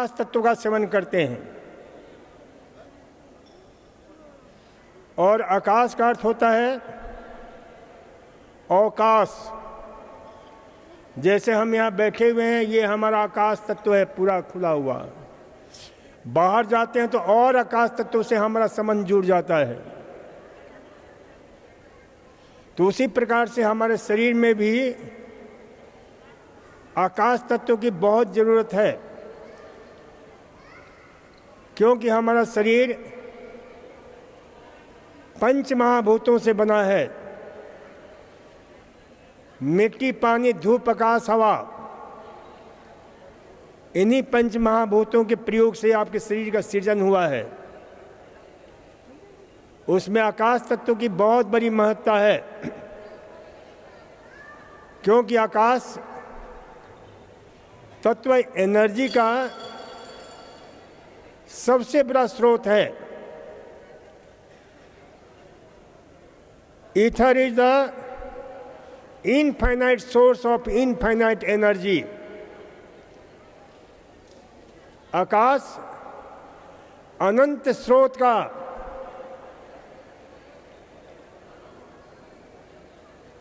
आकाश तत्व का सेवन करते हैं। और आकाश का अर्थ होता है अवकाश। जैसे हम यहाँ बैठे हुए हैं, ये हमारा आकाश तत्व है, पूरा खुला हुआ। बाहर जाते हैं तो और आकाश तत्व से हमारा संबंध जुड़ जाता है। तो उसी प्रकार से हमारे शरीर में भी आकाश तत्व की बहुत जरूरत है, क्योंकि हमारा शरीर पंच महाभूतों से बना है। मिट्टी, पानी, धूप, आकाश, हवा, इन्हीं पंच महाभूतों के प्रयोग से आपके शरीर का सृजन हुआ है। उसमें आकाश तत्व की बहुत बड़ी महत्ता है, क्योंकि आकाश तत्व एनर्जी का सबसे बड़ा स्रोत है। Ether is the infinite source of infinite energy. आकाश अनंत स्रोत का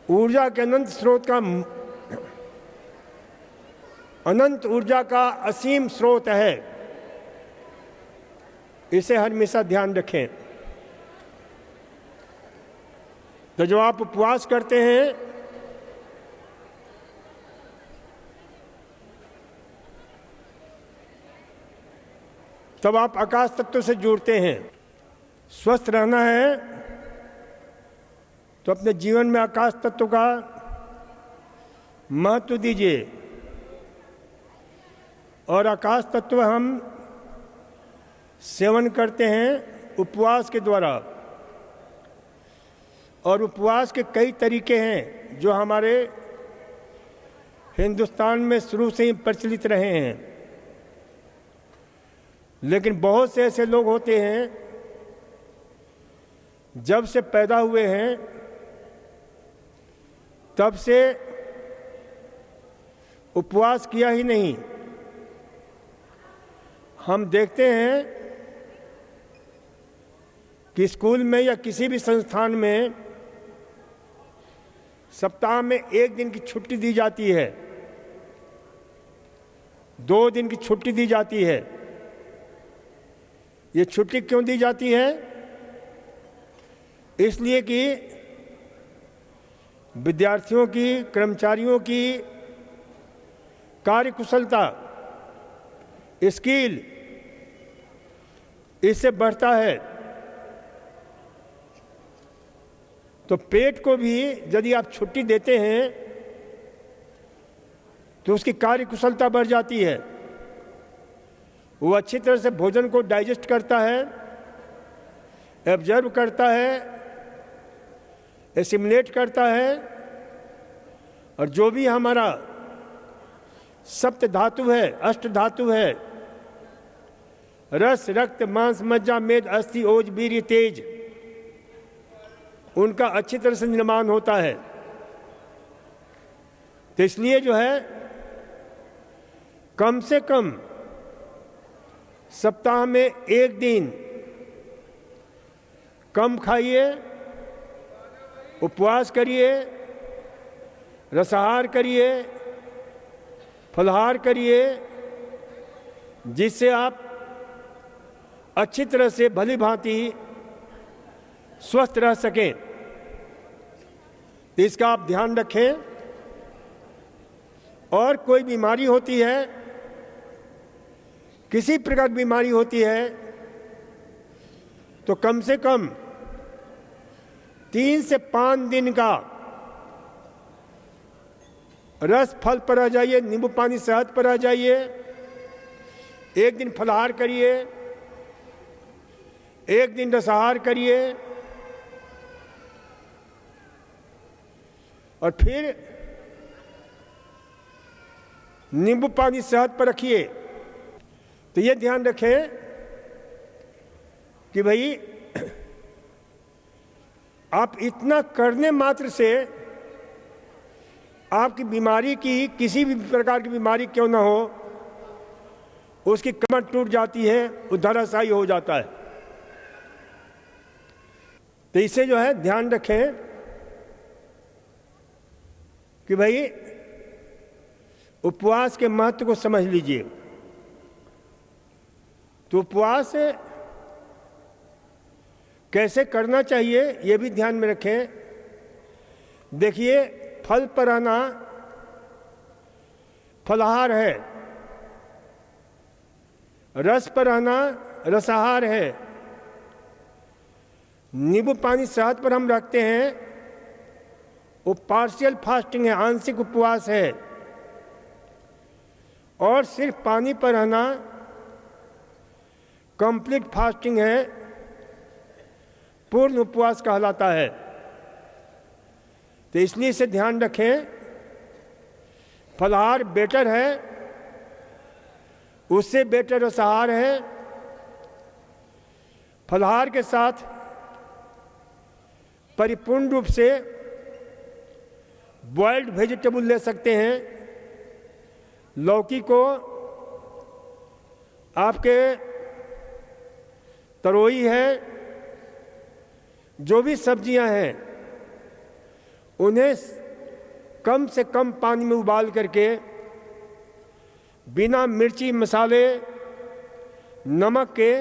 ऊर्जा के अनंत स्रोत का अनंत ऊर्जा का असीम स्रोत है। इसे हमेशा ध्यान रखें। तो जब आप उपवास करते हैं तब आप आकाश तत्व से जुड़ते हैं। स्वस्थ रहना है तो अपने जीवन में आकाश तत्व का महत्व दीजिए। और आकाश तत्व हम सेवन करते हैं उपवास के द्वारा। और उपवास के कई तरीके हैं जो हमारे हिंदुस्तान में शुरू से ही प्रचलित रहे हैं। लेकिन बहुत से ऐसे लोग होते हैं जब से पैदा हुए हैं तब से उपवास किया ही नहीं। हम देखते हैं कि स्कूल में या किसी भी संस्थान में सप्ताह में 1 दिन की छुट्टी दी जाती है, 2 दिन की छुट्टी दी जाती है। ये छुट्टी क्यों दी जाती है? इसलिए कि विद्यार्थियों की, कर्मचारियों की कार्यकुशलता, स्किल इससे बढ़ता है। तो पेट को भी यदि आप छुट्टी देते हैं तो उसकी कार्यकुशलता बढ़ जाती है। वो अच्छी तरह से भोजन को डाइजेस्ट करता है, एब्जर्व करता है, एसिमुलेट करता है। और जो भी हमारा सप्त धातु है, अष्ट धातु है, रस, रक्त, मांस, मज्जा, मेद, अस्थि, ओज, वीर्य, तेज, उनका अच्छी तरह से निर्माण होता है। तो इसलिए जो है कम से कम सप्ताह में 1 दिन कम खाइए, उपवास करिए, रसाहार करिए, फलाहार करिए, जिससे आप अच्छी तरह से भली भांति स्वस्थ रह सकें। तो इसका आप ध्यान रखें। और कोई बीमारी होती है, किसी प्रकार की बीमारी होती है, तो कम से कम 3 से 5 दिन का रस फल पर आ जाइए, नींबू पानी शहद पर आ जाइए, 1 दिन फलाहार करिए, 1 दिन रसाहार करिए, और फिर नींबू पानी शहद पर रखिए। तो ये ध्यान रखें कि भाई आप इतना करने मात्र से आपकी बीमारी की, किसी भी प्रकार की बीमारी क्यों ना हो, उसकी कमर टूट जाती है, वो धराशायी हो जाता है। तो इसे जो है ध्यान रखें कि भाई उपवास के महत्व को समझ लीजिए। तो उपवास कैसे करना चाहिए ये भी ध्यान में रखें। देखिए, फल पर रहना फलाहार है, रस पर रहना रसाहार है, नींबू पानी शहद पर हम रखते हैं वो पार्शियल फास्टिंग है, आंशिक उपवास है, और सिर्फ पानी पर रहना कंप्लीट फास्टिंग है, पूर्ण उपवास कहलाता है। तो इसलिए इसे ध्यान रखें, फलाहार बेटर है, उससे बेटर रसाहार है। फलाहार के साथ परिपूर्ण रूप से बॉइल्ड वेजिटेबल ले सकते हैं। लौकी को आपके तरोई है, जो भी सब्जियां हैं उन्हें कम से कम पानी में उबाल करके बिना मिर्ची मसाले नमक के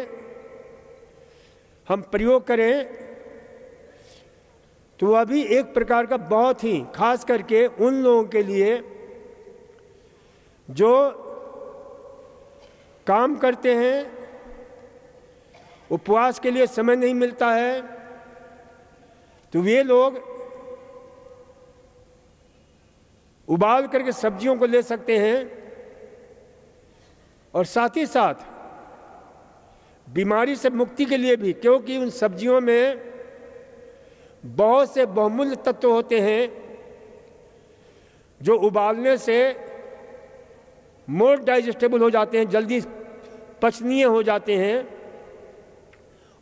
हम प्रयोग करें तो वह भी एक प्रकार का बहुत ही खास करके उन लोगों के लिए जो काम करते हैं, उपवास के लिए समय नहीं मिलता है, तो वे लोग उबाल करके सब्जियों को ले सकते हैं। और साथ ही साथ बीमारी से मुक्ति के लिए भी, क्योंकि उन सब्जियों में बहुत से बहुमूल्य तत्व होते हैं जो उबालने से मोर डाइजेस्टेबल हो जाते हैं, जल्दी पचनीय हो जाते हैं।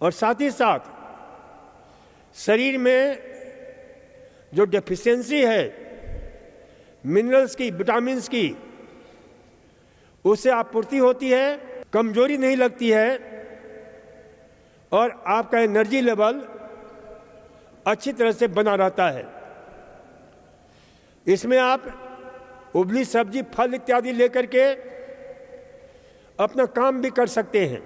और साथ ही साथ शरीर में जो डेफिशिएंसी है मिनरल्स की, विटामिन्स की, उससे आपूर्ति होती है, कमजोरी नहीं लगती है और आपका एनर्जी लेवल अच्छी तरह से बना रहता है। इसमें आप उबली सब्जी, फल इत्यादि लेकर के अपना काम भी कर सकते हैं।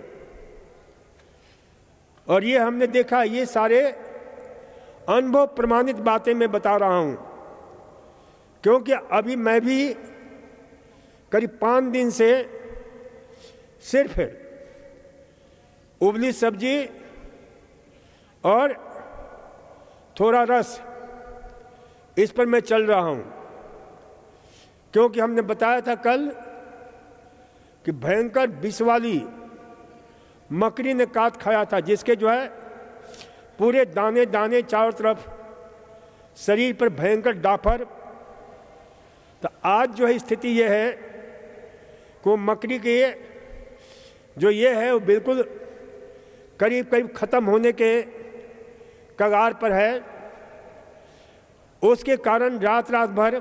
और ये हमने देखा, ये सारे अनुभव प्रमाणित बातें मैं बता रहा हूं, क्योंकि अभी मैं भी करीब 5 दिन से सिर्फ उबली सब्जी और थोड़ा रस, इस पर मैं चल रहा हूं। क्योंकि हमने बताया था कल कि भयंकर विष वाली मकड़ी ने काट खाया था, जिसके जो है पूरे दाने दाने चारों तरफ शरीर पर भयंकर डाफर। तो आज जो है स्थिति यह है कि वो मकड़ी के जो ये है वो बिल्कुल करीब करीब खत्म होने के कगार पर है। उसके कारण रात रात भर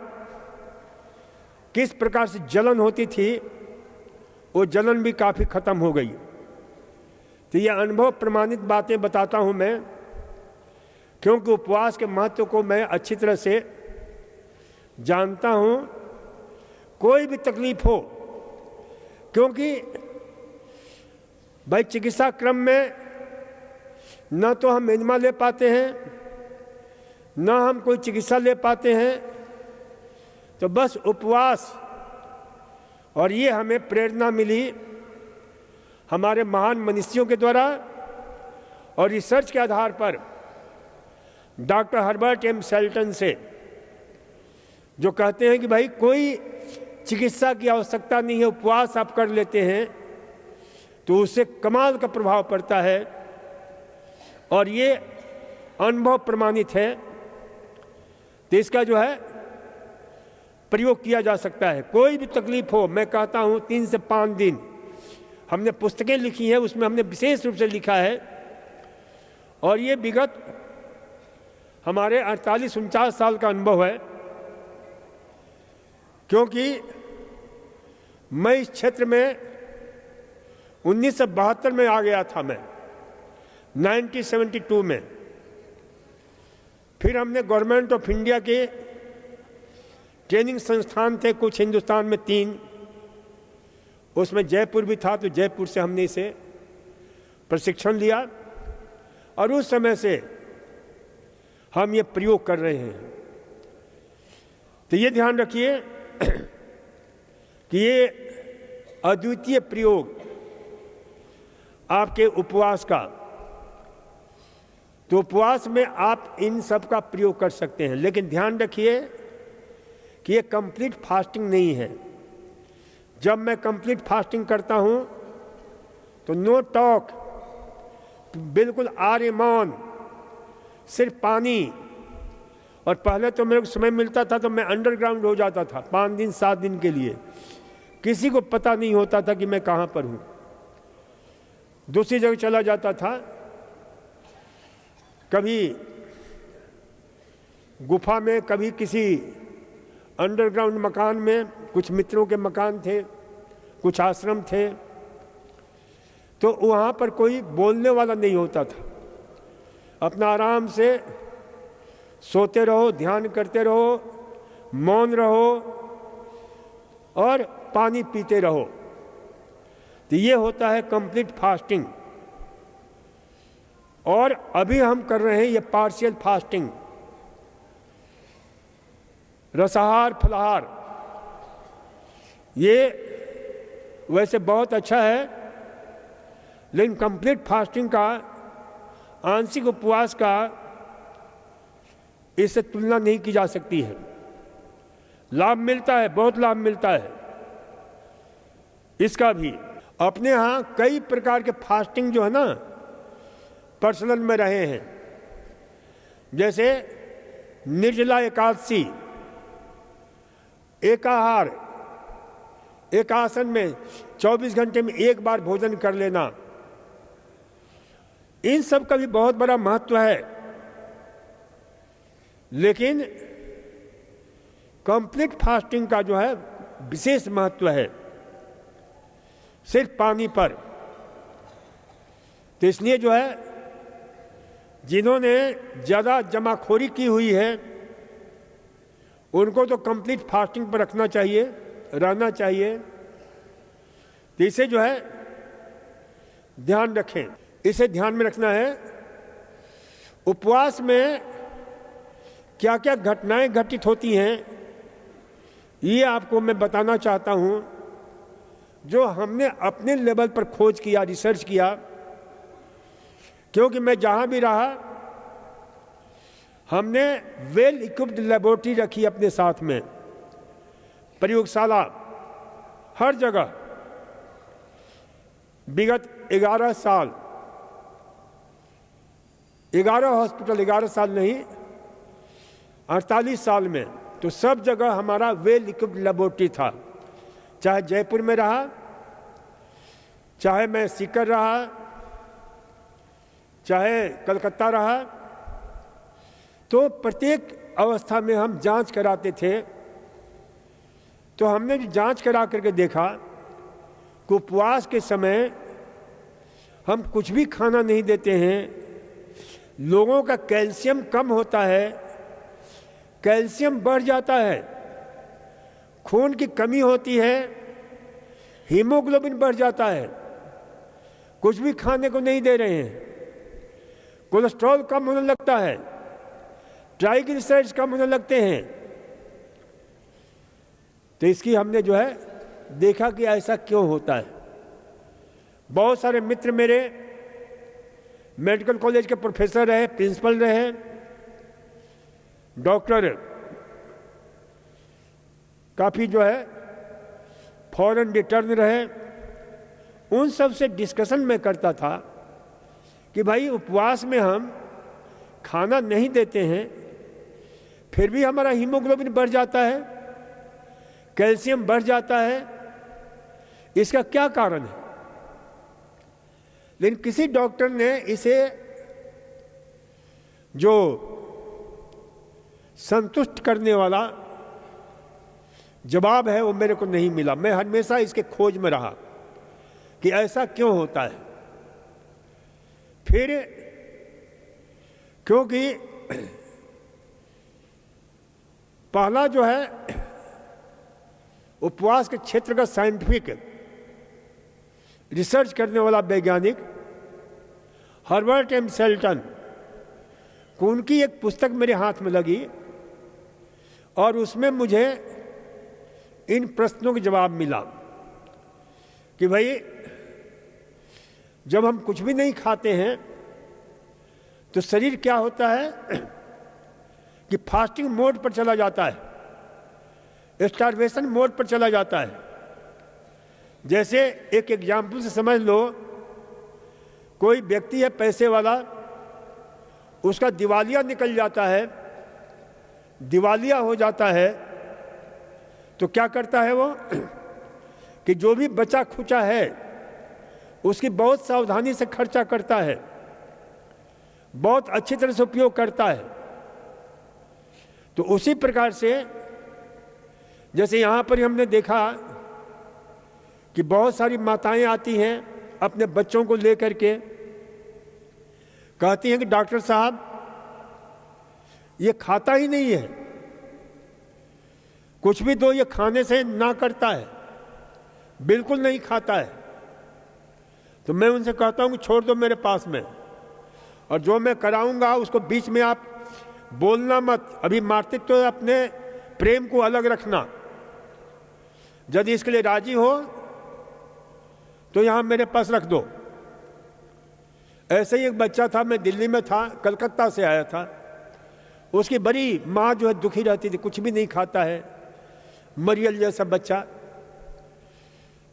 किस प्रकार से जलन होती थी, वो जलन भी काफी खत्म हो गई। तो ये अनुभव प्रमाणित बातें बताता हूं मैं, क्योंकि उपवास के महत्व को मैं अच्छी तरह से जानता हूं। कोई भी तकलीफ हो, क्योंकि भाई चिकित्सा क्रम में न तो हम एंजमा ले पाते हैं, न हम कोई चिकित्सा ले पाते हैं, तो बस उपवास। और ये हमें प्रेरणा मिली हमारे महान मनीषियों के द्वारा और रिसर्च के आधार पर डॉक्टर हर्बर्ट एम शेल्टन से, जो कहते हैं कि भाई कोई चिकित्सा की आवश्यकता नहीं है, उपवास आप कर लेते हैं तो उससे कमाल का प्रभाव पड़ता है। और ये अनुभव प्रमाणित है, तो इसका जो है प्रयोग किया जा सकता है। कोई भी तकलीफ हो, मैं कहता हूं 3 से 5 दिन, हमने पुस्तकें लिखी हैं, उसमें हमने विशेष रूप से लिखा है। और ये विगत हमारे 48-49 साल का अनुभव है, क्योंकि मैं इस क्षेत्र में 1972 में आ गया था मैं, 1972 में। फिर हमने गवर्नमेंट ऑफ इंडिया के ट्रेनिंग संस्थान थे कुछ हिंदुस्तान में 3, उसमें जयपुर भी था, तो जयपुर से हमने इसे प्रशिक्षण लिया और उस समय से हम ये प्रयोग कर रहे हैं। तो ये ध्यान रखिए कि ये अद्वितीय प्रयोग आपके उपवास का, तो उपवास में आप इन सब का प्रयोग कर सकते हैं, लेकिन ध्यान रखिए कि ये कंप्लीट फास्टिंग नहीं है। जब मैं कंप्लीट फास्टिंग करता हूं तो नो टॉक, बिल्कुल आर्य मौन, सिर्फ पानी। और पहले तो मेरे को समय मिलता था तो मैं अंडरग्राउंड हो जाता था 5 दिन 7 दिन के लिए, किसी को पता नहीं होता था कि मैं कहाँ पर हूँ, दूसरी जगह चला जाता था। कभी गुफा में, कभी किसी अंडरग्राउंड मकान में, कुछ मित्रों के मकान थे, कुछ आश्रम थे, तो वहाँ पर कोई बोलने वाला नहीं होता था। अपना आराम से सोते रहो, ध्यान करते रहो, मौन रहो और पानी पीते रहो। तो ये होता है कंप्लीट फास्टिंग। और अभी हम कर रहे हैं ये पार्शियल फास्टिंग, रसाहार फलाहार। ये वैसे बहुत अच्छा है, लेकिन कंप्लीट फास्टिंग का, आंशिक उपवास का, इससे तुलना नहीं की जा सकती है। लाभ मिलता है, बहुत लाभ मिलता है इसका भी। अपने यहाँ कई प्रकार के फास्टिंग जो है ना प्रचलन में रहे हैं, जैसे निर्जला एकादशी, एकाहार, एकासन में 24 घंटे में एक बार भोजन कर लेना, इन सब का भी बहुत बड़ा महत्व है। लेकिन कंप्लीट फास्टिंग का जो है विशेष महत्व है, सिर्फ पानी पर। तो इसलिए जो है जिन्होंने ज़्यादा जमाखोरी की हुई है उनको तो कंप्लीट फास्टिंग पर रखना चाहिए, रहना चाहिए। तो इसे जो है ध्यान रखें, इसे ध्यान में रखना है। उपवास में क्या क्या घटनाएं घटित होती हैं ये आपको मैं बताना चाहता हूं, जो हमने अपने लेवल पर खोज किया, रिसर्च किया। क्योंकि मैं जहां भी रहा हमने वेल इक्विप्ड लेबोरेटरी रखी अपने साथ में, प्रयोगशाला हर जगह। विगत 11 साल, 11 हॉस्पिटल, 11 साल नहीं 48 साल में, तो सब जगह हमारा वेल इक्विप्ड लेबोरेटरी था। चाहे जयपुर में रहा, चाहे मैं सीकर रहा, चाहे कलकत्ता रहा, तो प्रत्येक अवस्था में हम जांच कराते थे। तो हमने जो जांच करा करके देखा कि उपवास के समय हम कुछ भी खाना नहीं देते हैं, लोगों का कैल्शियम कम होता है, कैल्शियम बढ़ जाता है, खून की कमी होती है, हीमोग्लोबिन बढ़ जाता है, कुछ भी खाने को नहीं दे रहे हैं, कोलेस्ट्रॉल कम होने लगता है, ट्राइग्लिसराइड्स कम होने लगते हैं। तो इसकी हमने जो है देखा कि ऐसा क्यों होता है। बहुत सारे मित्र मेरे मेडिकल कॉलेज के प्रोफेसर रहे, प्रिंसिपल रहे, डॉक्टर, काफ़ी जो है फॉरेन रिटर्न रहे, उन सब से डिस्कशन में करता था कि भाई उपवास में हम खाना नहीं देते हैं, फिर भी हमारा हीमोग्लोबिन बढ़ जाता है, कैल्शियम बढ़ जाता है, इसका क्या कारण है? लेकिन किसी डॉक्टर ने इसे जो संतुष्ट करने वाला जवाब है वो मेरे को नहीं मिला। मैं हमेशा इसके खोज में रहा कि ऐसा क्यों होता है। फिर क्योंकि पहला जो है उपवास के क्षेत्र का साइंटिफिक रिसर्च करने वाला वैज्ञानिक हर्बर्ट एम शेल्टन को, उनकी एक पुस्तक मेरे हाथ में लगी और उसमें मुझे इन प्रश्नों के जवाब मिला कि भाई जब हम कुछ भी नहीं खाते हैं तो शरीर क्या होता है कि फास्टिंग मोड पर चला जाता है, स्टारवेशन मोड पर चला जाता है। जैसे एक एग्जाम्पल से समझ लो, कोई व्यक्ति है पैसे वाला, उसका दिवालिया निकल जाता है, दिवालिया हो जाता है, तो क्या करता है वो कि जो भी बचा खुचा है उसकी बहुत सावधानी से खर्चा करता है, बहुत अच्छी तरह से उपयोग करता है। तो उसी प्रकार से जैसे यहाँ पर हमने देखा कि बहुत सारी माताएं आती हैं अपने बच्चों को लेकर के, कहती हैं कि डॉक्टर साहब ये खाता ही नहीं है, कुछ भी दो ये खाने से ना करता है, बिल्कुल नहीं खाता है। तो मैं उनसे कहता हूं कि छोड़ दो मेरे पास में, और जो मैं कराऊंगा उसको बीच में आप बोलना मत, अभी मार्तिक तो अपने प्रेम को अलग रखना, यदि इसके लिए राजी हो तो यहां मेरे पास रख दो। ऐसे ही एक बच्चा था, मैं दिल्ली में था, कलकत्ता से आया था, उसकी बड़ी माँ जो है दुखी रहती थी, कुछ भी नहीं खाता है, मरियल जैसा बच्चा।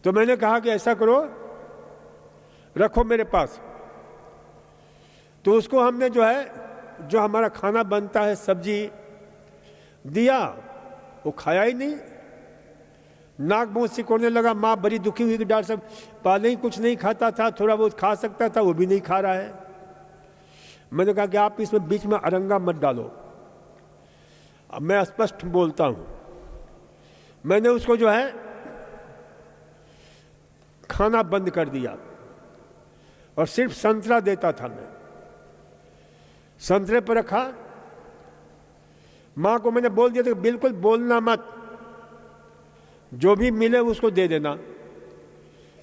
तो मैंने कहा कि ऐसा करो, रखो मेरे पास। तो उसको हमने जो है, जो हमारा खाना बनता है सब्जी दिया, वो खाया ही नहीं, नाक मुंह सिकोड़ने लगा। माँ बड़ी दुखी हुई कि डॉक्टर साहब पहले ही कुछ नहीं खाता था, थोड़ा बहुत खा सकता था, वो भी नहीं खा रहा है। मैंने कहा कि आप इसमें बीच में अरंगा मत डालो। अब मैं स्पष्ट बोलता हूं, मैंने उसको जो है खाना बंद कर दिया और सिर्फ संतरा देता था। मैं संतरे पर रखा, मां को मैंने बोल दिया था कि बिल्कुल बोलना मत, जो भी मिले उसको दे देना।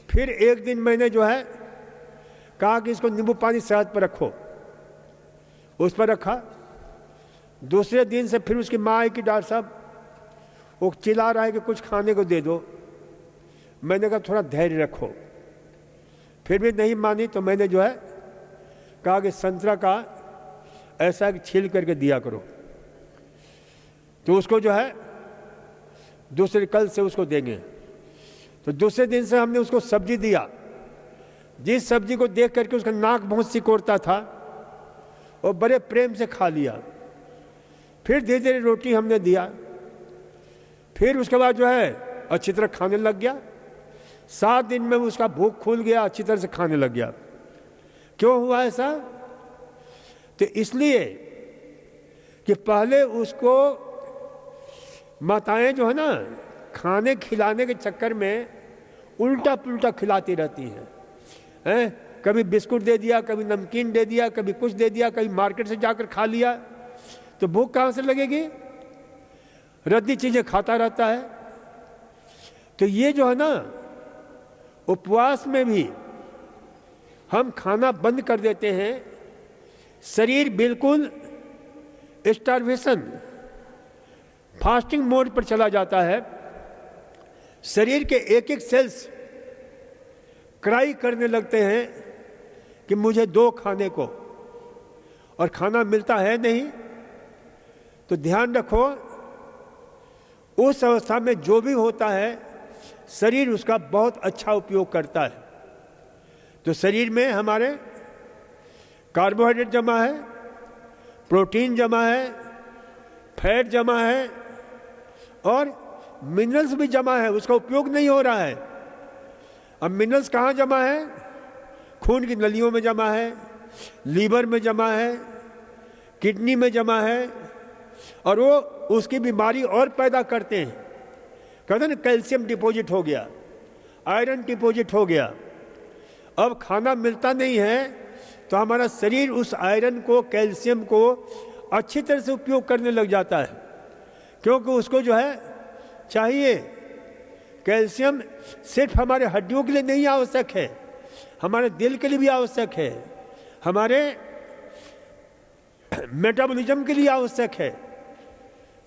फिर एक दिन मैंने जो है कहा कि इसको नींबू पानी सेहत पर रखो, उस पर रखा। दूसरे दिन से फिर उसकी माँ आई कि डॉक्टर साहब वो चिल्ला रहा है कि कुछ खाने को दे दो। मैंने कहा थोड़ा धैर्य रखो, फिर भी नहीं मानी। तो मैंने जो है कहा कि संतरा का ऐसा कि छील करके दिया करो। तो उसको जो है दूसरे कल से उसको देंगे। तो दूसरे दिन से हमने उसको सब्जी दिया, जिस सब्जी को देख करके उसका नाक बहुत सिकोड़ता था, और बड़े प्रेम से खा लिया। फिर धीरे धीरे रोटी हमने दिया, फिर उसके बाद जो है अच्छी तरह खाने लग गया। 7 दिन में उसका भूख खुल गया, अच्छी तरह से खाने लग गया। क्यों हुआ ऐसा? तो इसलिए कि पहले उसको माताएं जो है ना खाने खिलाने के चक्कर में उल्टा पुल्टा खिलाती रहती हैं। कभी बिस्कुट दे दिया, कभी नमकीन दे दिया, कभी कुछ दे दिया, कभी मार्केट से जाकर खा लिया, तो भूख कहाँ से लगेगी? रद्दी चीजें खाता रहता है। तो ये जो है ना, उपवास में भी हम खाना बंद कर देते हैं, शरीर बिल्कुल स्टारवेशन फास्टिंग मोड पर चला जाता है। शरीर के एक एक सेल्स क्राई करने लगते हैं कि मुझे दो खाने को, और खाना मिलता है नहीं। तो ध्यान रखो, उस अवस्था में जो भी होता है शरीर उसका बहुत अच्छा उपयोग करता है। तो शरीर में हमारे कार्बोहाइड्रेट जमा है, प्रोटीन जमा है, फैट जमा है, और मिनरल्स भी जमा है, उसका उपयोग नहीं हो रहा है। अब मिनरल्स कहाँ जमा है? खून की नलियों में जमा है, लीवर में जमा है, किडनी में जमा है, और वो उसकी बीमारी और पैदा करते हैं। कहते हैं ना, कैल्शियम डिपॉजिट हो गया, आयरन डिपॉजिट हो गया, अब खाना मिलता नहीं है तो हमारा शरीर उस आयरन को, कैल्शियम को अच्छी तरह से उपयोग करने लग जाता है, क्योंकि उसको जो है चाहिए। कैल्शियम सिर्फ हमारे हड्डियों के लिए नहीं आवश्यक है, हमारे दिल के लिए भी आवश्यक है, हमारे मेटाबॉलिज्म के लिए आवश्यक है।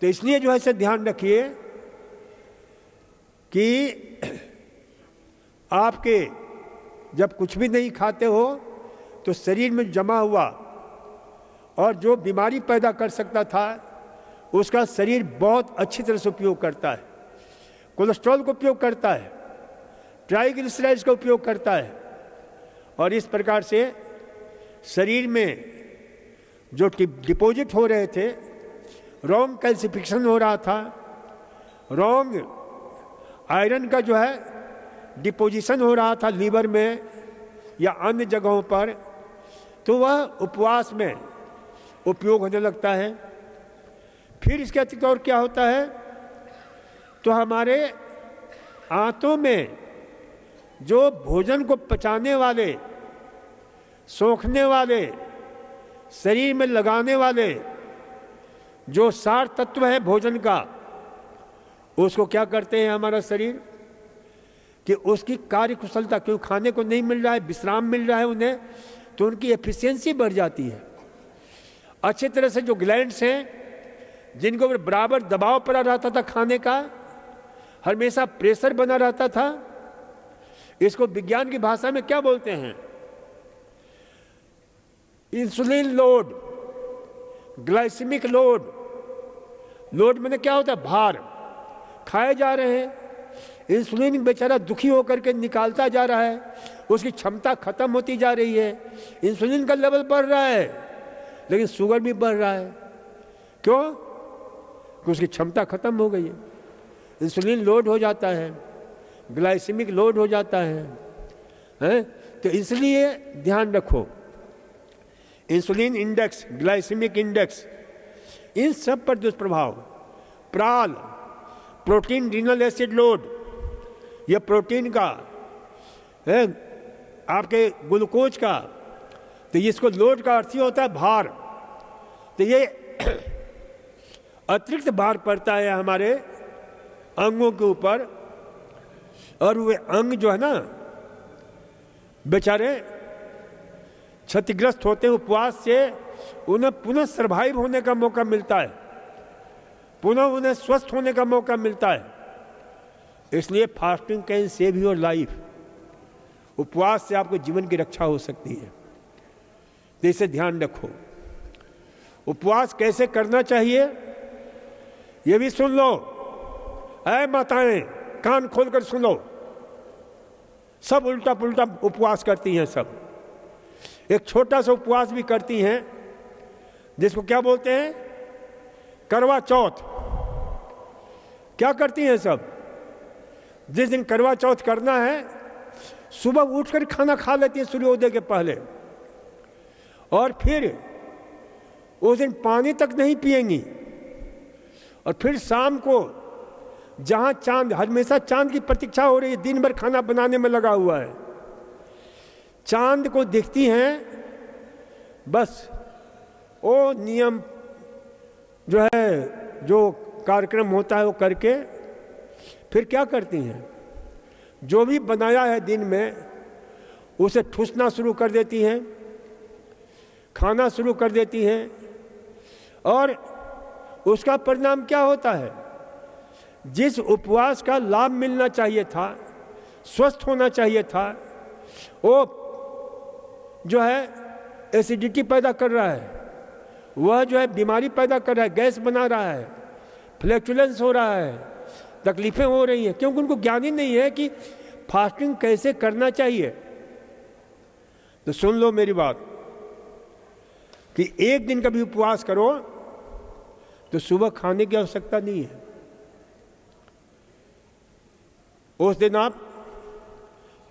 तो इसलिए जो है इसे ध्यान रखिए कि आपके जब कुछ भी नहीं खाते हो तो शरीर में जमा हुआ और जो बीमारी पैदा कर सकता था उसका शरीर बहुत अच्छी तरह से उपयोग करता है। कोलेस्ट्रॉल का उपयोग करता है, ट्राइग्लिसराइड्स का उपयोग करता है, और इस प्रकार से शरीर में जो डिपॉजिट हो रहे थे, रॉन्ग कैल्सिफिकेशन हो रहा था, रॉन्ग आयरन का जो है डिपोजिशन हो रहा था लीवर में या अन्य जगहों पर, तो वह उपवास में उपयोग होने लगता है। फिर इसके अतिरिक्त और क्या होता है, तो हमारे आंतों में जो भोजन को पचाने वाले, सोखने वाले, शरीर में लगाने वाले जो सार तत्व है भोजन का, उसको क्या करते हैं हमारा शरीर कि उसकी कार्य कुशलता, क्यों खाने को नहीं मिल रहा है, विश्राम मिल रहा है उन्हें, तो उनकी एफिशिएंसी बढ़ जाती है। अच्छे तरह से जो ग्लैंड्स हैं जिनको बराबर दबाव पड़ा रहता था खाने का, हमेशा प्रेशर बना रहता था, इसको विज्ञान की भाषा में क्या बोलते हैं, insulin load, glycemic load. Load मैंने क्या होता है, भार। खाए जा रहे हैं, इंसुलिन बेचारा दुखी होकर के निकालता जा रहा है, उसकी क्षमता खत्म होती जा रही है, इंसुलिन का लेवल बढ़ रहा है, लेकिन शुगर भी बढ़ रहा है। क्यों? क्योंकि उसकी क्षमता खत्म हो गई है। इंसुलिन लोड हो जाता है, ग्लाइसेमिक लोड हो जाता है? तो इसलिए ध्यान रखो, इंसुलिन इंडेक्स, ग्लाइसेमिक इंडेक्स, इन सब पर दुष्प्रभाव। प्राल, प्रोटीन रीनल एसिड लोड, यह प्रोटीन का है, आपके ग्लूकोज का, तो इसको लोड का अर्थ ही होता है भार। तो ये अतिरिक्त भार पड़ता है हमारे अंगों के ऊपर, और वे अंग जो है ना बेचारे क्षतिग्रस्त होते हैं। उपवास से उन्हें पुनः सर्वाइव होने का मौका मिलता है, पुनः उन्हें स्वस्थ होने का मौका मिलता है। इसलिए fasting can save your life. उपवास से आपको जीवन की रक्षा हो सकती है, तो इसे ध्यान रखो। उपवास कैसे करना चाहिए ये भी सुन लो। ऐ माताएं, कान खोलकर सुनो, सब उल्टा पुल्टा उपवास करती हैं। सब एक छोटा सा उपवास भी करती हैं जिसको क्या बोलते हैं, करवा चौथ। क्या करती हैं सब? जिस दिन करवा चौथ करना है, सुबह उठकर खाना खा लेती हैं सूर्योदय के पहले, और फिर उस दिन पानी तक नहीं पिएंगी, और फिर शाम को जहां चांद, हमेशा चांद की प्रतीक्षा हो रही है, दिन भर खाना बनाने में लगा हुआ है, चांद को देखती हैं, बस वो नियम जो है, जो कार्यक्रम होता है वो करके फिर क्या करती हैं, जो भी बनाया है दिन में उसे ठूसना शुरू कर देती हैं, खाना शुरू कर देती हैं, और उसका परिणाम क्या होता है, जिस उपवास का लाभ मिलना चाहिए था, स्वस्थ होना चाहिए था, वो जो है एसिडिटी पैदा कर रहा है, वह जो है बीमारी पैदा कर रहा है, गैस बना रहा है, फ्लैक्चुलेंस हो रहा है, तकलीफें हो रही हैं, क्योंकि उनको ज्ञान ही नहीं है कि फास्टिंग कैसे करना चाहिए। तो सुन लो मेरी बात कि एक दिन का भी उपवास करो तो सुबह खाने की आवश्यकता नहीं है। उस दिन आप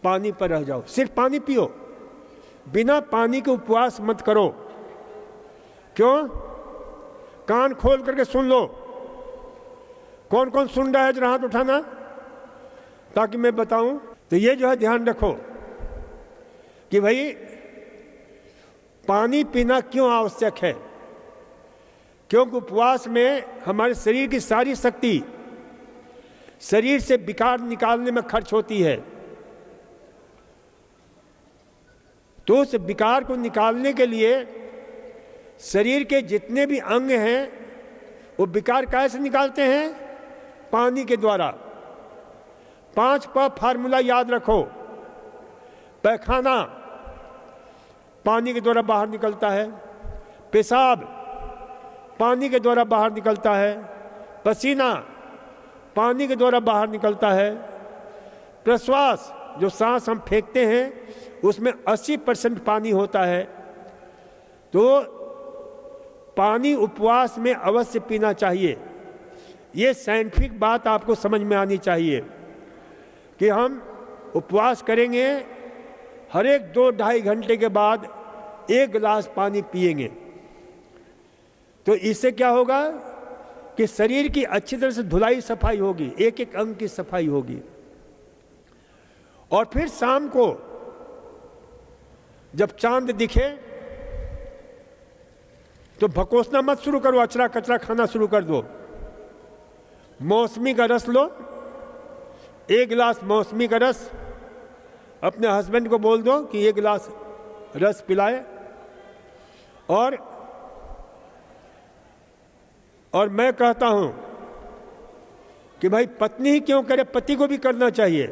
पानी पर रह जाओ, सिर्फ पानी पियो, बिना पानी के उपवास मत करो। क्यों? कान खोल करके सुन लो। कौन कौन सुन रहा है जरा हाथ उठाना, ताकि मैं बताऊं। तो ये जो है ध्यान रखो कि भाई पानी पीना क्यों आवश्यक है। क्योंकि उपवास में हमारे शरीर की सारी शक्ति शरीर से विकार निकालने में खर्च होती है। तो उस विकार को निकालने के लिए शरीर के जितने भी अंग हैं वो विकार कैसे निकालते हैं? पानी के द्वारा। 5 प फार्मूला याद रखो। पैखाना पानी के द्वारा बाहर निकलता है, पेशाब पानी के द्वारा बाहर निकलता है, पसीना पानी के द्वारा बाहर निकलता है, प्रश्वास जो सांस हम फेंकते हैं उसमें 80% पानी होता है। तो पानी उपवास में अवश्य पीना चाहिए। ये साइंटिफिक बात आपको समझ में आनी चाहिए कि हम उपवास करेंगे, हर एक 2-2.5 घंटे के बाद 1 गिलास पानी पिएंगे। तो इससे क्या होगा कि शरीर की अच्छी तरह से धुलाई सफाई होगी, एक एक अंग की सफाई होगी। और फिर शाम को जब चांद दिखे तो भकोसना मत शुरू करो, अचरा कचरा खाना शुरू कर दो। मौसमी का रस लो, 1 गिलास मौसमी का रस अपने हस्बैंड को बोल दो कि 1 गिलास रस पिलाए। और मैं कहता हूं कि भाई पत्नी ही क्यों करे, पति को भी करना चाहिए।